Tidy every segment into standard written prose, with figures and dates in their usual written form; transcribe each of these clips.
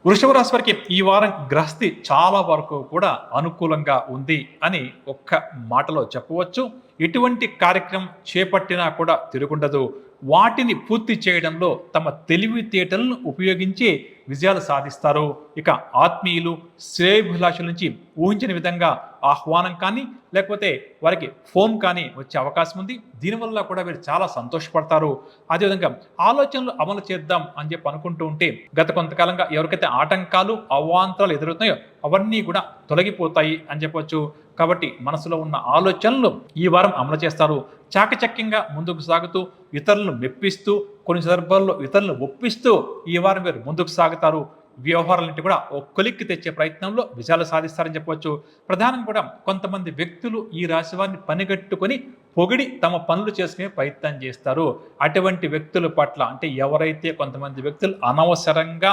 వృషభ రాశి వారికి ఈ వారం గ్రహస్థితి చాలా వరకు కూడా అనుకూలంగా ఉంది అని ఒక్క మాటలో చెప్పవచ్చు. ఎటువంటి కార్యక్రమం చేపట్టినా కూడా తిరుగుండదు. వాటిని పూర్తి చేయడంలో తమ తెలివితేటలను ఉపయోగించి విజయాలు సాధిస్తారు. ఇక ఆత్మీయులు, శ్రేయోభిలాషుల నుంచి ఊహించిన విధంగా ఆహ్వానం కానీ, లేకపోతే వారికి ఫోన్ కానీ వచ్చే అవకాశం ఉంది. దీనివల్ల కూడా వీరు చాలా సంతోషపడతారు. అదేవిధంగా ఆలోచనలు అమలు చేద్దాం అని చెప్పి అనుకుంటూ ఉంటే గత కొంతకాలంగా ఎవరికైతే ఆటంకాలు, అవాంతరాలు ఎదురవుతున్నాయో అవన్నీ కూడా తొలగిపోతాయి అని చెప్పొచ్చు. కాబట్టి మనసులో ఉన్న ఆలోచనలు ఈ వారం అమలు చేస్తారు. చాకచక్యంగా ముందుకు సాగుతూ ఇతరులను మెప్పిస్తూ, కొన్ని సందర్భాల్లో ఇతరులను ఒప్పిస్తూ ఈ వారం మీరు ముందుకు సాగుతారు. వ్యవహారాలంటే కూడా ఓ కొలిక్కి తెచ్చే ప్రయత్నంలో విజయాలు సాధిస్తారని చెప్పవచ్చు. ప్రధానంగా కూడా కొంతమంది వ్యక్తులు ఈ రాశి వారిని పనిగట్టుకొని పొగిడి తమ పనులు చేసుకునే ప్రయత్నం చేస్తారు. అటువంటి వ్యక్తుల పట్ల అంటే ఎవరైతే కొంతమంది వ్యక్తులు అనవసరంగా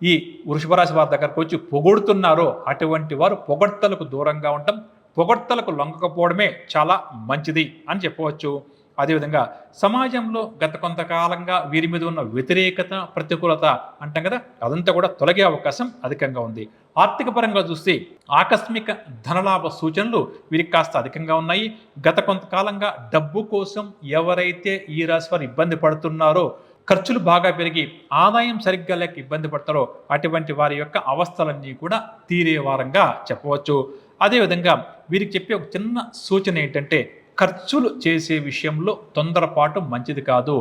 ఈ వృషభ రాశి వారి దగ్గరకు వచ్చి పొగుడుతున్నారో అటువంటి వారు పొగడ్తలకు దూరంగా ఉండటం, పొగడ్తలకు లొంగకపోవడమే చాలా మంచిది అని చెప్పవచ్చు. అదేవిధంగా సమాజంలో గత కొంతకాలంగా వీరి మీద ఉన్న వ్యతిరేకత, ప్రతికూలత అంటాం కదా, అదంతా కూడా తొలగే అవకాశం అధికంగా ఉంది. ఆర్థిక పరంగా చూస్తే ఆకస్మిక ధనలాభ సూచనలు వీరికి కాస్త అధికంగా ఉన్నాయి. గత కొంతకాలంగా డబ్బు కోసం ఎవరైతే ఈ రాశి వారు ఇబ్బంది పడుతున్నారో, ఖర్చులు బాగా పెరిగి ఆదాయం సరిగ్గా లేక ఇబ్బంది పడతారో అటువంటి వారి యొక్క అవస్థలన్నీ కూడా తీరే వారంగా చెప్పవచ్చు. అదేవిధంగా వీరికి చెప్పే ఒక చిన్న సూచన ఏంటంటే, ఖర్చులు చేసే విషయంలో తొందరపాటు మంచిది కాదు.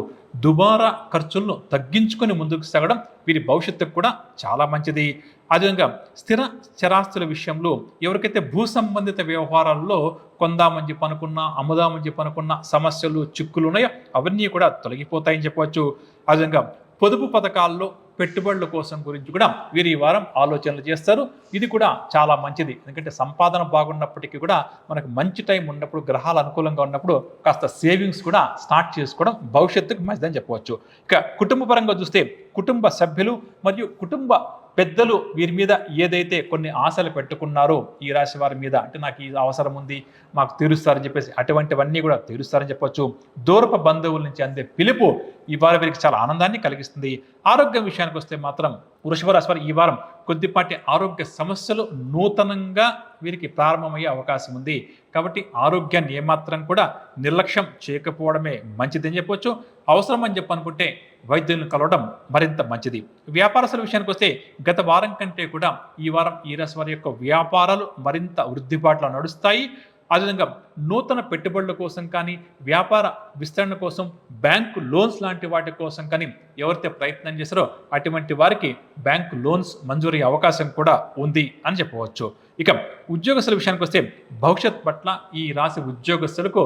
దుబారా ఖర్చులను తగ్గించుకొని ముందుకు సాగడం వీరి భవిష్యత్తుకు కూడా చాలా మంచిది. అదేవిధంగా స్థిర స్థిరాస్తుల విషయంలో ఎవరికైతే భూ సంబంధిత వ్యవహారాల్లో కొందామని చెప్పి అనుకున్నా, అమ్ముదామని చెప్పి అనుకున్న సమస్యలు, చిక్కులు ఉన్నాయో అవన్నీ కూడా తొలగిపోతాయని చెప్పవచ్చు. అదేవిధంగా పొదుపు పథకాల్లో పెట్టుబడుల కోసం గురించి కూడా వీరు ఈ వారం ఆలోచనలు చేస్తారు. ఇది కూడా చాలా మంచిది. ఎందుకంటే సంపాదన బాగున్నప్పటికీ కూడా మనకు మంచి టైం ఉన్నప్పుడు, గ్రహాలు అనుకూలంగా ఉన్నప్పుడు కాస్త సేవింగ్స్ కూడా స్టార్ట్ చేసుకోవడం భవిష్యత్తుకు మంచిదని చెప్పవచ్చు. ఇక కుటుంబ పరంగా చూస్తే కుటుంబ సభ్యులు మరియు కుటుంబ పెద్దలు వీరి మీద ఏదైతే కొన్ని ఆశలు పెట్టుకున్నారో ఈ రాశి వారి మీద, అంటే నాకు ఈ అవసరం ఉంది, మాకు తీరుస్తారని చెప్పేసి అటువంటివన్నీ కూడా తీరుస్తారని చెప్పొచ్చు. దూరపు బంధువుల నుంచి అందే పిలుపు ఈ వారం వీరికి చాలా ఆనందాన్ని కలిగిస్తుంది. ఆరోగ్యం విషయానికి వస్తే మాత్రం వృషభ రాశి వారు ఈ వారం కొద్దిపాటి ఆరోగ్య సమస్యలు నూతనంగా వీరికి ప్రారంభమయ్యే అవకాశం ఉంది. కాబట్టి ఆరోగ్యాన్ని ఏమాత్రం కూడా నిర్లక్ష్యం చేయకపోవడమే మంచిదని చెప్పొచ్చు. అవసరం అని చెప్పనుకుంటే వైద్యులను కలవడం మరింత మంచిది. వ్యాపారస్తుల విషయానికి వస్తే గత వారం కంటే కూడా ఈ వారం ఈ రాశి వారి యొక్క వ్యాపారాలు మరింత వృద్ధిపాట్లో నడుస్తాయి. అదేవిధంగా నూతన పెట్టుబడుల కోసం కానీ, వ్యాపార విస్తరణ కోసం, బ్యాంకు లోన్స్ లాంటి వాటి కోసం కానీ ఎవరైతే ప్రయత్నం చేశారో అటువంటి వారికి బ్యాంకు లోన్స్ మంజూరయ్యే అవకాశం కూడా ఉంది అని చెప్పవచ్చు. ఇక ఉద్యోగస్తుల విషయానికి వస్తే భవిష్యత్ పట్ల ఈ రాశి ఉద్యోగస్తులకు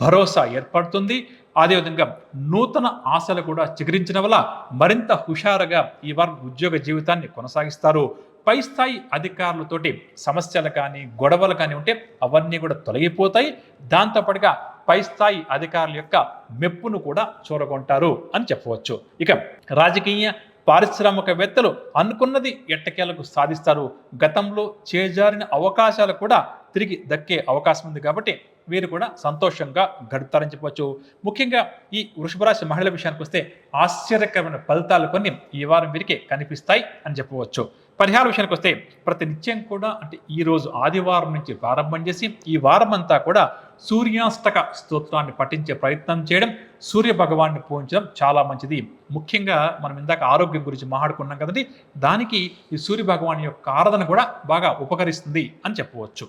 భరోసా ఏర్పడుతుంది. అదేవిధంగా నూతన ఆశలు కూడా చిగురించడం వల్ల మరింత హుషారుగా ఈ వారం ఉద్యోగ జీవితాన్ని కొనసాగిస్తారు. పై స్థాయి అధికారులతోటి సమస్యలు కానీ, గొడవలు కానీ ఉంటే అవన్నీ కూడా తొలగిపోతాయి. దాంతోపాటుగా పై స్థాయి అధికారుల యొక్క మెప్పును కూడా చూరగొంటారు అని చెప్పవచ్చు. ఇక రాజకీయ, పారిశ్రామికవేత్తలు అనుకున్నది ఎట్టకేలకు సాధిస్తారు. గతంలో చేజారిన అవకాశాలు కూడా తిరిగి దక్కే అవకాశం ఉంది. కాబట్టి వీరు కూడా సంతోషంగా గడుపుతారని చెప్పవచ్చు. ముఖ్యంగా ఈ వృషభ రాశి మహిళల విషయానికి వస్తే ఆశ్చర్యకరమైన ఫలితాలు కొన్ని ఈ వారం వీరికి కనిపిస్తాయి అని చెప్పవచ్చు. పరిహార విషయానికి వస్తే ప్రతి నిత్యం కూడా, అంటే ఈ రోజు ఆదివారం నుంచి ప్రారంభం చేసి ఈ వారం అంతా కూడా సూర్యాష్టక స్తోత్రాన్ని పఠించే ప్రయత్నం చేయడం, సూర్య భగవాన్ని పూజించడం చాలా మంచిది. ముఖ్యంగా మనం ఇందాక ఆరోగ్యం గురించి మాట్లాడుకున్నాం కదండి, దానికి ఈ సూర్య భగవాన్ యొక్క ఆరాధన కూడా బాగా ఉపకరిస్తుంది అని చెప్పవచ్చు.